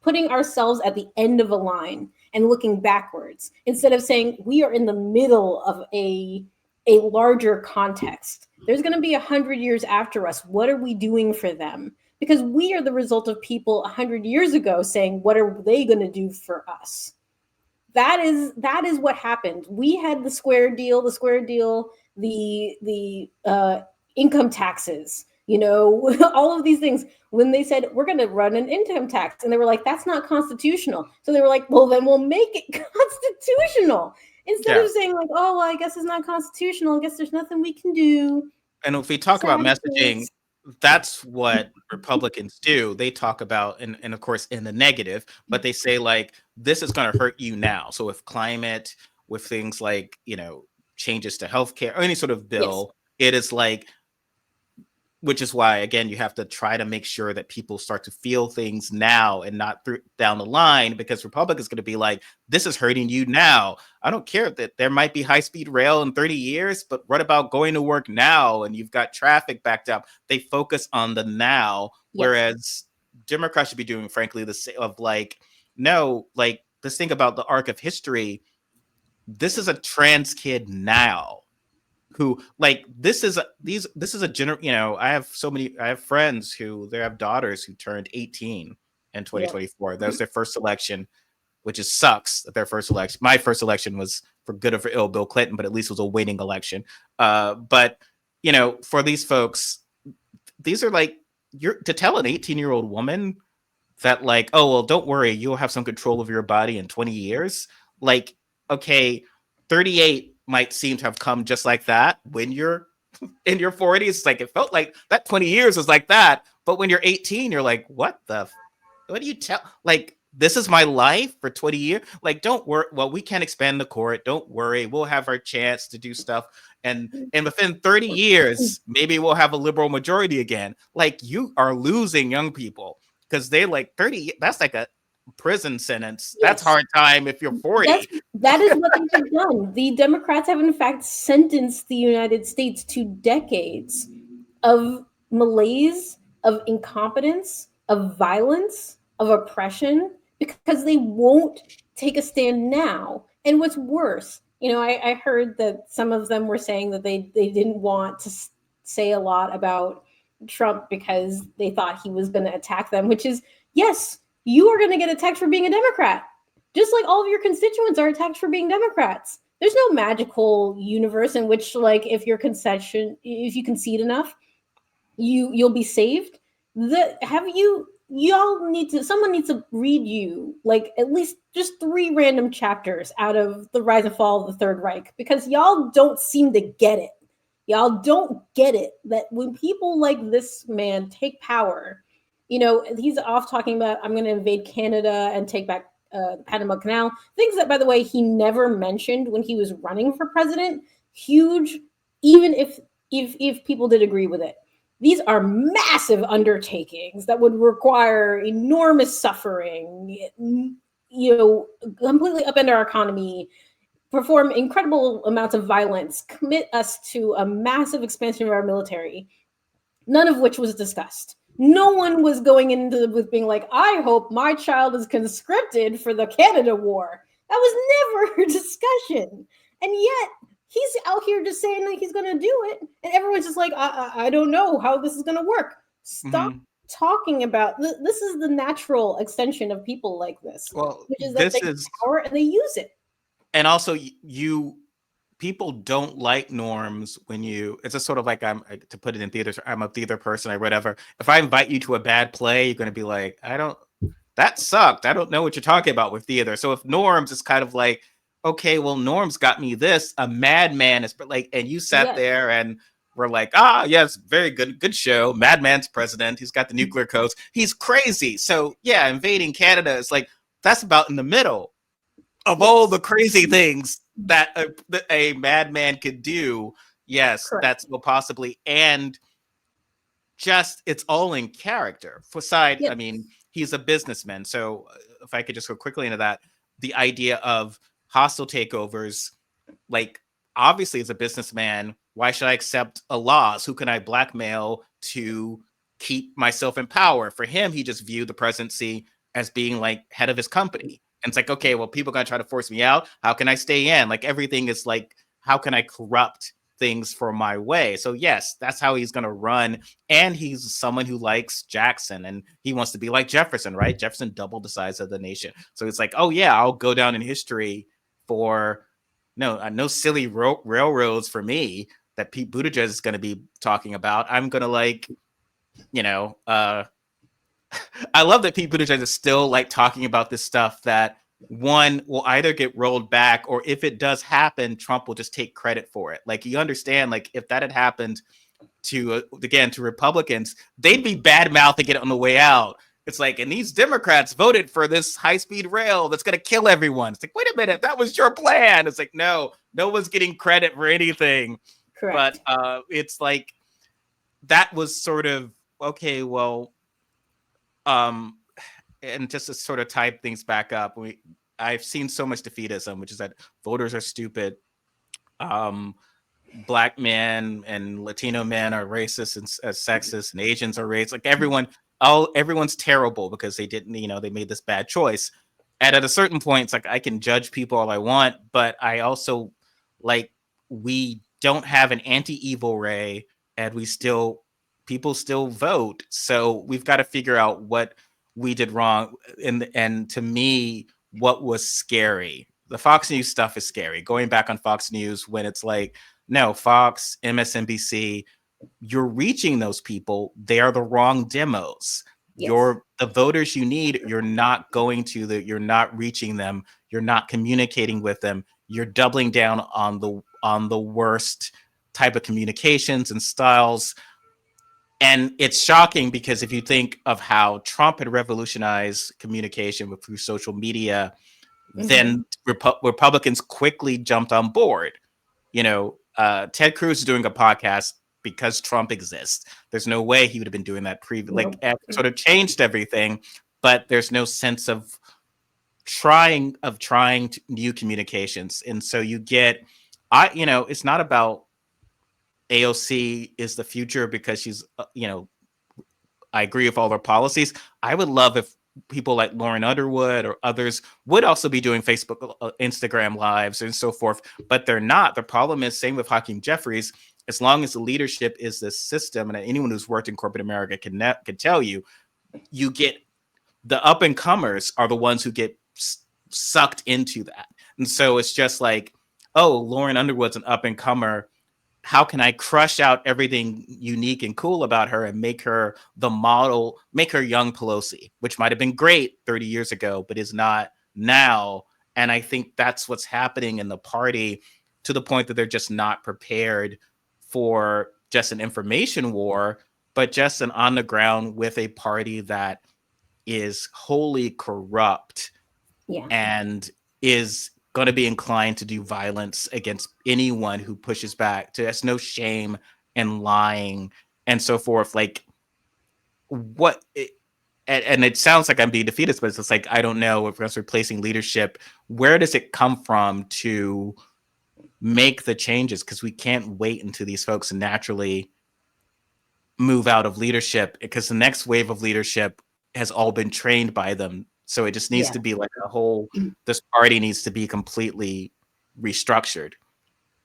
putting ourselves at the end of a line and looking backwards instead of saying we are in the middle of a larger context. There's going to be 100 years after us. What are we doing for them? Because we are the result of people 100 years ago saying, what are they going to do for us? That is what happened. We had the square deal, the income taxes, all of these things. When they said we're going to run an income tax, and they were like, that's not constitutional. So they were like, well, then we'll make it constitutional. Instead Yeah. of saying like, oh, well, I guess it's not constitutional. I guess there's nothing we can do. And if we talk about Sad messaging, face. that's what Republicans do. They talk about, and of course in the negative, but they say like, this is going to hurt you now. So with climate, with things like, changes to healthcare or any sort of Yes. bill, it is like, which is why again you have to try to make sure that people start to feel things now and not down the line, because Republic is going to be like, this is hurting you now. I don't care that there might be high speed rail in 30 years, but what about going to work now and you've got traffic backed up? They focus on the now, Yep. whereas Democrats should be doing frankly the same of like, no, like, let's think about the arc of history. This is a trans kid now who, like, this is a I have friends who they have daughters who turned 18 in Yep. 2024. That was their first election, which is sucks that their first election. My first election was for good or for ill Bill Clinton, but at least it was a winning election. But for these folks, these are like, you're to tell an 18-year-old woman that like, oh well, don't worry, you'll have some control of your body in 20 years. Like, okay, 38 might seem to have come just like that when you're in your 40s. It's like, it felt like that 20 years was like that, but when you're 18, you're like, what do you tell, like, this is my life for 20 years. Like, don't worry, well, we can't expand the court, don't worry, we'll have our chance to do stuff, and within 30 years maybe we'll have a liberal majority again. Like, you are losing young people because they like 30, that's like a prison sentence. That's Yes. hard time if you're That's 40. that is what they have done. The Democrats have in fact sentenced the United States to decades of malaise, of incompetence, of violence, of oppression, because they won't take a stand now. And what's worse, I heard that some of them were saying that they didn't want to say a lot about Trump because they thought he was going to attack them, which is, yes, you are going to get attacked for being a Democrat. Just like all of your constituents are attacked for being Democrats. There's no magical universe in which, like, if you concede enough, you'll be saved. Someone needs to read you like at least just 3 random chapters out of The Rise and Fall of the Third Reich, because y'all don't seem to get it. Y'all don't get it that when people like this man take power, he's off talking about, I'm going to invade Canada and take back the Panama Canal, things that, by the way, he never mentioned when he was running for president. Huge, even if people did agree with it. these are massive undertakings that would require enormous suffering, completely upend our economy, perform incredible amounts of violence, commit us to a massive expansion of our military, none of which was discussed. No one was going into with being like, I hope my child is conscripted for the Canada War. That was never a discussion. And yet, he's out here just saying that he's going to do it. And everyone's just like, I don't know how this is going to work. Stop Mm-hmm. talking about this. Is the natural extension of people like this, Well, which is that they this have is, power and they use it. and also you people don't like norms when you, it's a sort of like, I'm, to put it in theater, I'm a theater person or whatever. If I invite you to a bad play, you're going to be like, I don't, that sucked, I don't know what you're talking about with theater. So if norms is kind of like, okay, well, norms got me this, a madman is like, and you sat Yes, there and we're like, ah, yes, very good show, madman's president, he's got the nuclear codes, he's crazy. So yeah, invading Canada is like, that's about in the middle of all yes, the crazy things that a madman could do. Yes, correct. that's well possibly, and just it's all in character. For side, I Yes, mean, he's a businessman. So if I could just go quickly into that, the idea of hostile takeovers, like obviously as a businessman, why should I accept a loss? Who can I blackmail to keep myself in power? For him, he just viewed the presidency as being like head of his company. And it's like, okay, well, people are gonna try to force me out. How can I stay in? Like everything is like, how can I corrupt things for my way? So yes, that's how he's gonna run. And he's someone who likes Jackson and he wants to be like Jefferson, right? Jefferson doubled the size of the nation. So it's like, oh yeah, I'll go down in history for no silly railroads for me that Pete Buttigieg is going to be talking about. I'm going to like, you know, I love that Pete Buttigieg is still like talking about this stuff that one will either get rolled back or if it does happen, Trump will just take credit for it. Like you understand, like if that had happened to again to Republicans, they'd be bad mouthing it on the way out. It's like, and these Democrats voted for this high speed rail that's going to kill everyone. It's like, wait a minute, that was your plan. It's like, no one's getting credit for anything. But correct. it's like that was sort of okay. Well, um, and just to sort of type things back up, I've seen so much defeatism, which is that voters are stupid. Um, Black men and Latino men are racist and sexist, and Asians are racist. Like everyone's terrible because they didn't, they made this bad choice. And at a certain point, it's like I can judge people all I want, but I also like we don't have an anti-evil ray, and people still vote. So we've got to figure out what we did wrong. And to me, what was scary. The Fox News stuff is scary. Going back on Fox News when it's like, no, Fox, MSNBC, you're reaching those people. They are the wrong demos. Yes. The voters you need, you're not reaching them. You're not communicating with them. You're doubling down on the worst type of communications and styles. And it's shocking because if you think of how Trump had revolutionized communication through social media, Mm-hmm. then Republicans quickly jumped on board. Ted Cruz is doing a podcast because Trump exists. There's no way he would have been doing that like Nope. sort of changed everything, but there's no sense of trying new communications. And so you get, it's not about AOC is the future because she's, I agree with all their policies. I would love if people like Lauren Underwood or others would also be doing Facebook, Instagram lives and so forth, but they're not. The problem is, same with Hakeem Jeffries, as long as the leadership is this system, and anyone who's worked in corporate America can tell you, you get the up and comers are the ones who get sucked into that. And so it's just like, oh, Lauren Underwood's an up and comer, how can I crush out everything unique and cool about her and make her the model, make her young Pelosi, which might have been great 30 years ago, but is not now. And I think that's what's happening in the party, to the point that they're just not prepared for just an information war, but just an on the ground with a party that is wholly corrupt Yeah. and is going to be inclined to do violence against anyone who pushes back. There's no shame in lying and so forth. Like what? And it sounds like I'm being defeatist, but it's like I don't know if us replacing leadership. Where does it come from to make the changes? Because we can't wait until these folks naturally move out of leadership, because the next wave of leadership has all been trained by them. So it just needs Yeah. to be like a whole. This party needs to be completely restructured.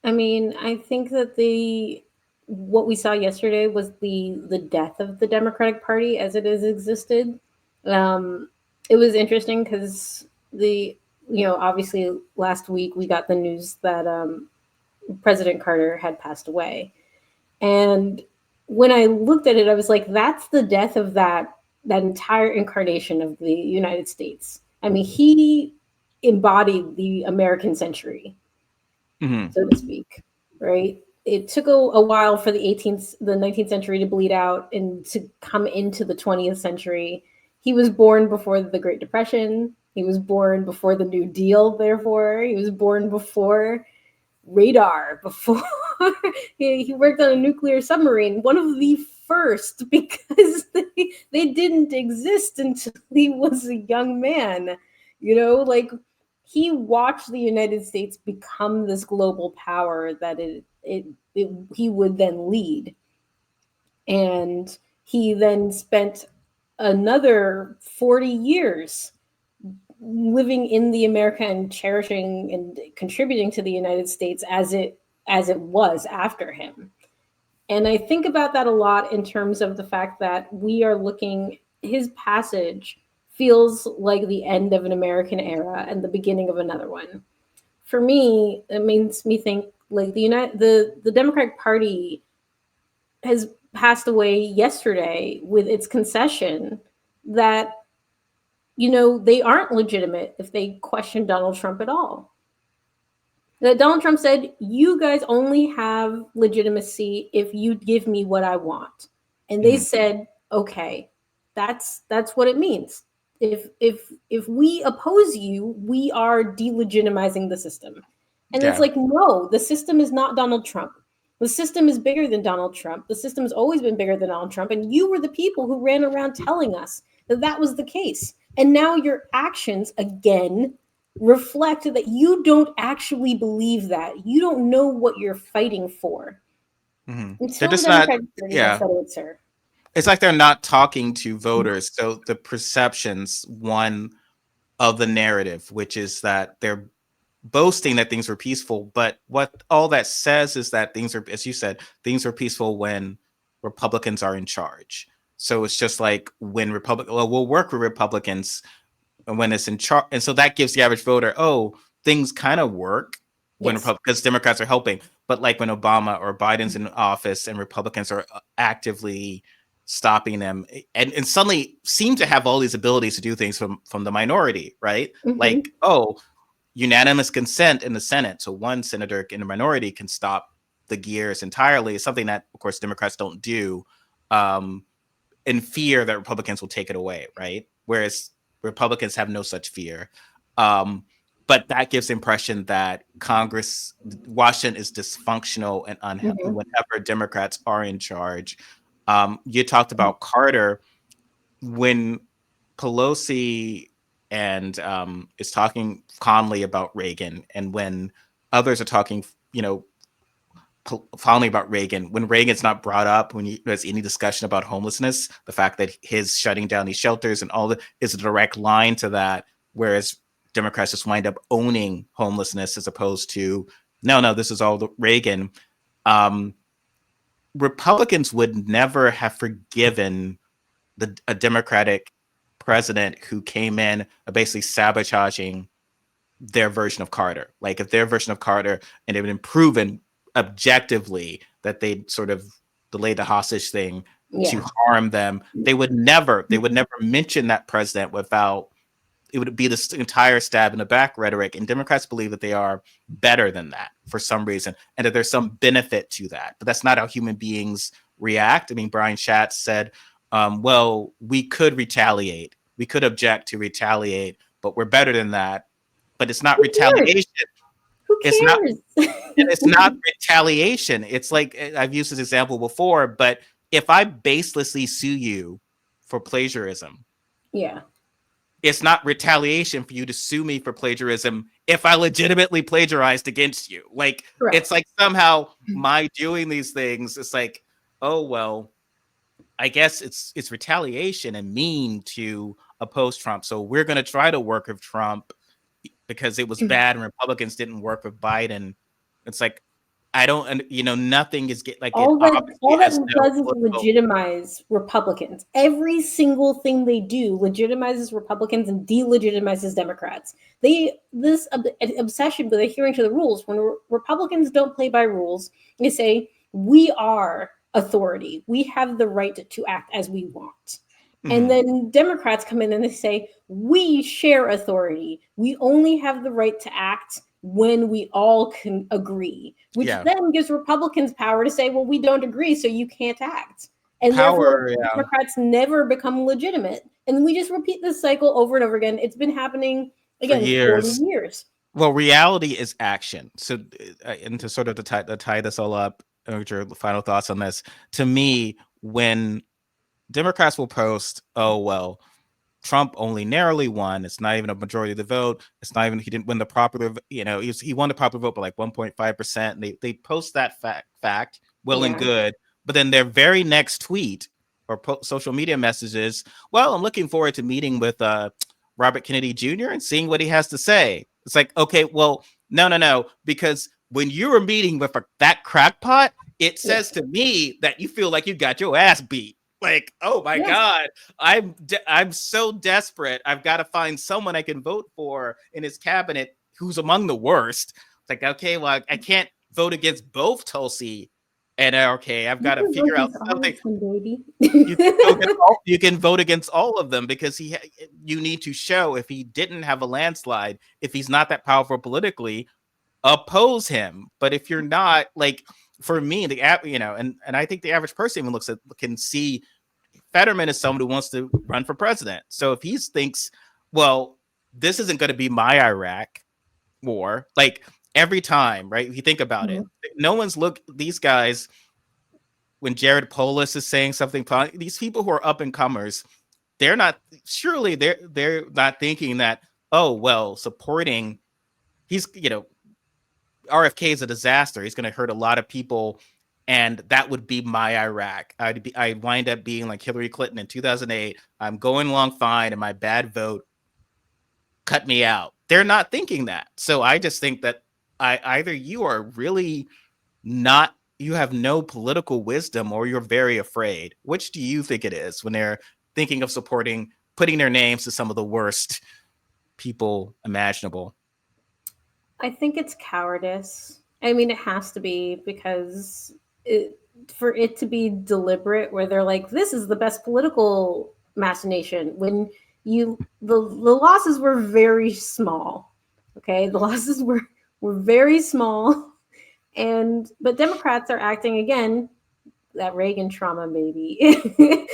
I mean, I think that the what we saw yesterday was the death of the Democratic Party as it has existed. Um, it was interesting because the obviously last week we got the news that President Carter had passed away, and when I looked at it, I was like, "That's the death of that entire incarnation of the United States." I mean, he embodied the American century, Mm-hmm. so to speak, right? It took a while for the 19th century to bleed out and to come into the 20th century. He was born before the Great Depression. He was born before the New Deal, therefore. He was born before radar, before he worked on a nuclear submarine, one of the first, because they didn't exist until he was a young man. Like he watched the United States become this global power that he would then lead. And he then spent another 40 years living in the America and cherishing and contributing to the United States as it was after him. And I think about that a lot in terms of the fact that we are looking his passage feels like the end of an American era and the beginning of another one. For me, it makes me think like the Democratic Party has passed away yesterday with its concession that they aren't legitimate if they question Donald Trump at all. That Donald Trump said, "You guys only have legitimacy if you give me what I want," and they Mm-hmm. said, "Okay, that's what it means. If we oppose you, we are delegitimizing the system." And it's Yeah. like, no, the system is not Donald Trump. The system is bigger than Donald Trump. The system has always been bigger than Donald Trump, and you were the people who ran around telling us that that was the case. And now your actions again reflect that you don't actually believe that. You don't know what you're fighting for. Mm-hmm. They're Until the just not. Democratic Party has Yeah. settled, sir. It's like they're not talking to voters. So the perceptions, one of the narrative, which is that they're boasting that things were peaceful, but what all that says is that things are, as you said, things are peaceful when Republicans are in charge. So it's just like when well, we'll work with Republicans when it's in charge, and so that gives the average voter, oh, things kind of work when Yes. because Democrats are helping. But like when Obama or Biden's in office and Republicans are actively stopping them, and suddenly seem to have all these abilities to do things from the minority, right? Mm-hmm. Like, oh, unanimous consent in the Senate, so one senator in the minority can stop the gears entirely, is something that, of course, Democrats don't do, um, in fear that Republicans will take it away, right? Whereas Republicans have no such fear. Um, but that gives the impression that Congress, Washington is dysfunctional and unhealthy Mm-hmm. whenever Democrats are in charge. You talked about Carter when Pelosi and is talking calmly about Reagan, and when others are talking, you know, fondly about Reagan, when Reagan's not brought up, when there's any discussion about homelessness, the fact that his shutting down these shelters and all that is a direct line to that, whereas Democrats just wind up owning homelessness as opposed to, no, no, this is all the Reagan. Um, Republicans would never have forgiven a Democratic president who came in basically sabotaging their version of Carter. Like if their version of Carter, and it had been proven objectively that they sort of delayed the hostage thing to Yeah. harm them, they would never mention that president without, it would be this entire stab in the back rhetoric. And Democrats believe that they are better than that for some reason, and that there's some benefit to that. But that's not how human beings react. I mean, Brian Schatz said, well, we could retaliate, we could object to retaliate, but we're better than that. But it's not Who cares? retaliation. Who It's not, cares? and it's not retaliation. It's like I've used this example before, but if I baselessly sue you for plagiarism, Yeah. it's not retaliation for you to sue me for plagiarism if I legitimately plagiarized against you. Like, it's Correct. like somehow my doing these things, it's like, oh well, I guess it's retaliation and mean to oppose Trump. So we're gonna try to work with Trump because it was bad and Republicans didn't work with Biden. It's like I don't, and nothing is get like it All obviously that has no does is political. legitimize Republicans. Every single thing they do legitimizes Republicans and delegitimizes Democrats. This obsession with adhering to the rules. When Republicans don't play by rules, they say we are authority. We have the right to act as we want. And Mhm. then Democrats come in and they say, we share authority. We only have the right to act when we all can agree, which Yeah, then gives Republicans power to say, well, we don't agree, so you can't act. And therefore, power. Yeah, Democrats never become legitimate. And we just repeat this cycle over and over again. It's been happening, for again, 40 years. years. Well, reality is action. So, and to sort of to tie this all up, your final thoughts on this. To me, when Democrats will post, "Oh well, Trump only narrowly won. It's not even a majority of the vote. It's not even he didn't win the popular. He won the popular vote by like 1.5%." And they post that fact, well and Yeah. good. But then their very next tweet or social media messages, well, I'm looking forward to meeting with Robert Kennedy Jr. and seeing what he has to say. It's like, okay, well, no, because when you were meeting with that crackpot, it Yeah. says to me that you feel like you got your ass beat. Like, oh my Yeah. god, I'm so desperate. I've got to find someone I can vote for in his cabinet who's among the worst. It's like, okay, well, I can't vote against both Tulsi and okay, I've You got to can vote figure out against all something. of them, baby. You can vote against all of them because you need to show if he didn't have a landslide, if he's not that powerful politically, oppose him. But if you're not, like, for me, and I think the average person even can see Fetterman is someone who wants to run for president. So if he thinks, well, this isn't going to be my Iraq war, like every time, right? If you think about it, Mhm. no one's these guys, when Jared Polis is saying something, these people who are up and comers, they're not, surely they're not thinking that, oh, well, supporting, he's, RFK is a disaster. He's going to hurt a lot of people. And that would be my Iraq. I'd wind up being like Hillary Clinton in 2008. I'm going along fine, and my bad vote cut me out. They're not thinking that. So I just think that either you are really not, you have no political wisdom, or you're very afraid. Which do you think it is when they're thinking of putting their names to some of the worst people imaginable? I think it's cowardice. I mean, it has to be because for it to be deliberate, where they're like, "This is the best political machination." When the losses were very small, okay, the losses were very small, and but Democrats are acting again that Reagan trauma, maybe.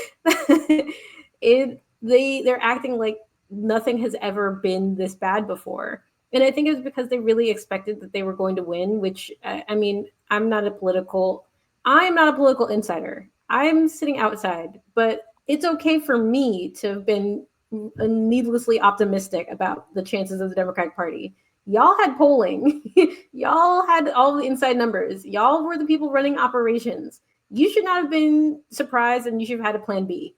They're acting like nothing has ever been this bad before, and I think it was because they really expected that they were going to win. Which I mean, I'm not a political insider. I'm sitting outside, but it's okay for me to have been needlessly optimistic about the chances of the Democratic Party. Y'all had polling. Y'all had all the inside numbers. Y'all were the people running operations. You should not have been surprised, and you should have had a plan B.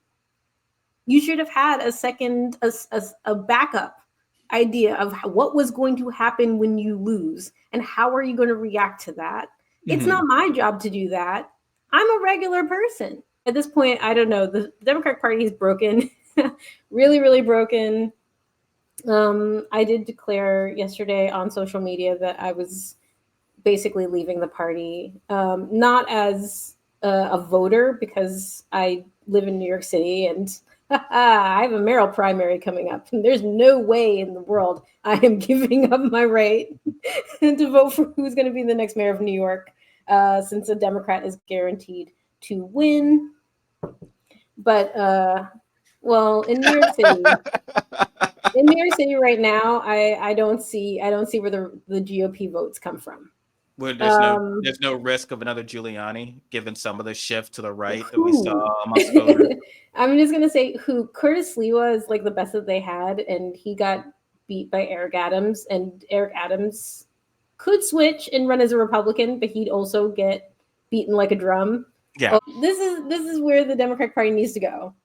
You should have had a second, a backup idea of what was going to happen when you lose and how are you going to react to that. It's Mm-hmm. not my job to do that. I'm a regular person. At this point, I don't know. The Democratic Party is broken, really, really broken. I did declare yesterday on social media that I was basically leaving the party, not as a voter because I live in New York City and I have a mayoral primary coming up. And there's no way in the world I am giving up my right to vote for who's going to be the next mayor of New York, since a Democrat is guaranteed to win. But well, in New York City right now, I don't see where the GOP votes come from. Where Um, there's no risk of another Giuliani, given some of the shift to the right that we who? saw amongst voters. I'm just gonna say who. Curtis Lee was like the best that they had, and he got beat by Eric Adams, and Eric Adams could switch and run as a Republican, but he'd also get beaten like a drum. Yeah. This is where the Democratic Party needs to go.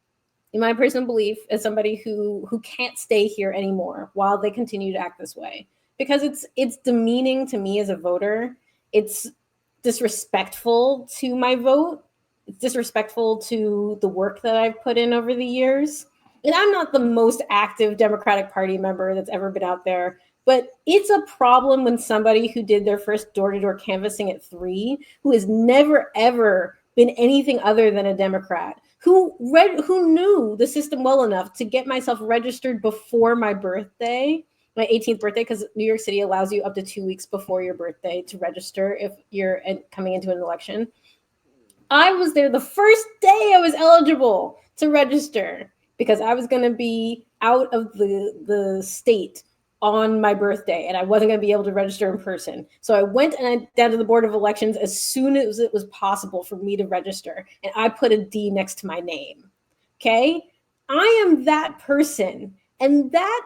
In my personal belief, as somebody who can't stay here anymore while they continue to act this way, because it's demeaning to me as a voter. It's disrespectful to my vote. It's disrespectful to the work that I've put in over the years. And I'm not the most active Democratic Party member that's ever been out there, but it's a problem when somebody who did their first door to door canvassing at 3, who has never ever been anything other than a Democrat, who knew the system well enough to get myself registered before my birthday, my 18th birthday, because New York City allows you up to 2 weeks before your birthday to register if you're coming into an election. I was there the first day I was eligible to register because I was going to be out of the state on my birthday and I wasn't going to be able to register in person. So I went down to the Board of Elections as soon as it was possible for me to register, and I put a D next to my name. Okay? I am that person, and that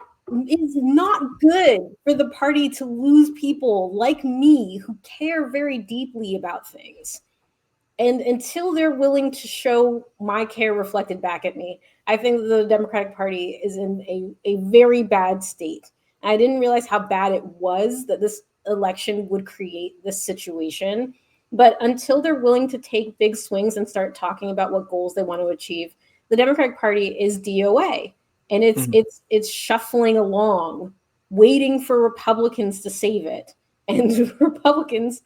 is not good for the party to lose people like me who care very deeply about things. And until they're willing to show my care reflected back at me, I think the Democratic Party is in a very bad state. I didn't realize how bad it was that this election would create this situation. But until they're willing to take big swings and start talking about what goals they want to achieve, the Democratic Party is DOA. And it's Mhm. it's it's shuffling along, waiting for Republicans to save it. And Republicans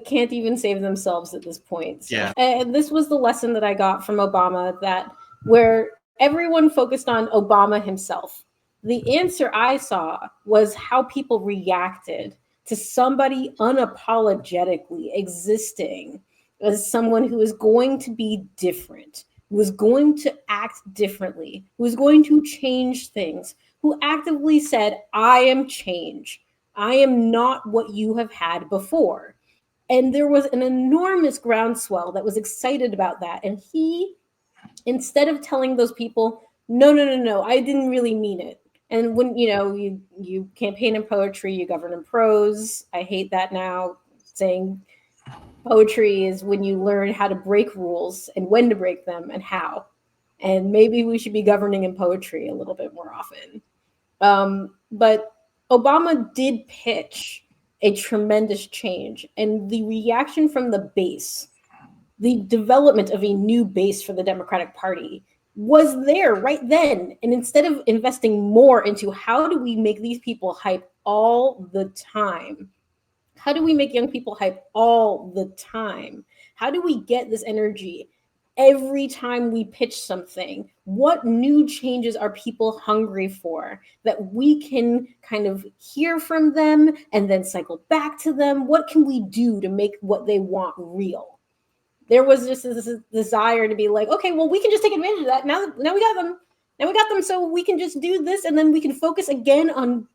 can't even save themselves at this point. So Yeah. this was the lesson that I got from Obama, that where everyone focused on Obama himself, the answer I saw was how people reacted to somebody unapologetically existing as someone who is going to be different, who is going to act differently, who is going to change things, who actively said, I am change. I am not what you have had before. And there was an enormous groundswell that was excited about that. And he, instead of telling those people, no, no, no, no, I didn't really mean it. And when you campaign in poetry, you govern in prose. I hate that now, saying poetry is when you learn how to break rules and when to break them and how. And maybe we should be governing in poetry a little bit more often. But Obama did pitch a tremendous change, and the reaction from the base, the development of a new base for the Democratic Party, was there right then. And instead of investing more into how do we make these people hype all the time, how do we make young people hype all the time? How do we get this energy every time we pitch something? What new changes are people hungry for that we can kind of hear from them and then cycle back to them? What can we do to make what they want real? There was just this desire to be like, okay, well, we can just take advantage of that. Now we got them. Now we got them, so we can just do this, and then we can focus again on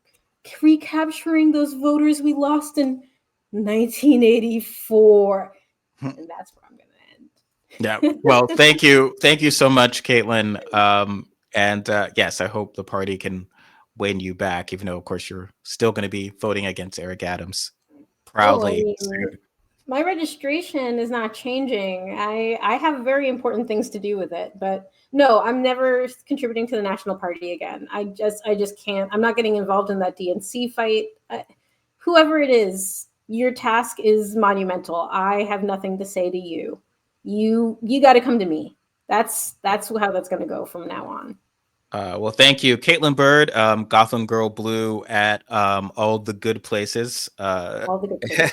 recapturing those voters we lost in 1984. And that's where I'm going Yeah. to end. Well, thank you so much, Caitlin. And yes, I hope the party can win you back, even though, of course, you're still going to be voting against Eric Adams Oh, I proudly mean, soon. my registration is not changing. I have very important things to do with it, but no, I'm never contributing to the National Party again. I just can't. I'm not getting involved in that DNC fight. Whoever it is, your task is monumental. I have nothing to say to you. You got to come to me. That's how that's going to go from now on. Well, thank you, Kaitlin Byrd, Gotham Girl Blue at all the good places. All the good places.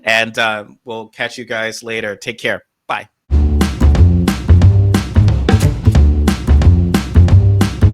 And we'll catch you guys later. Take care.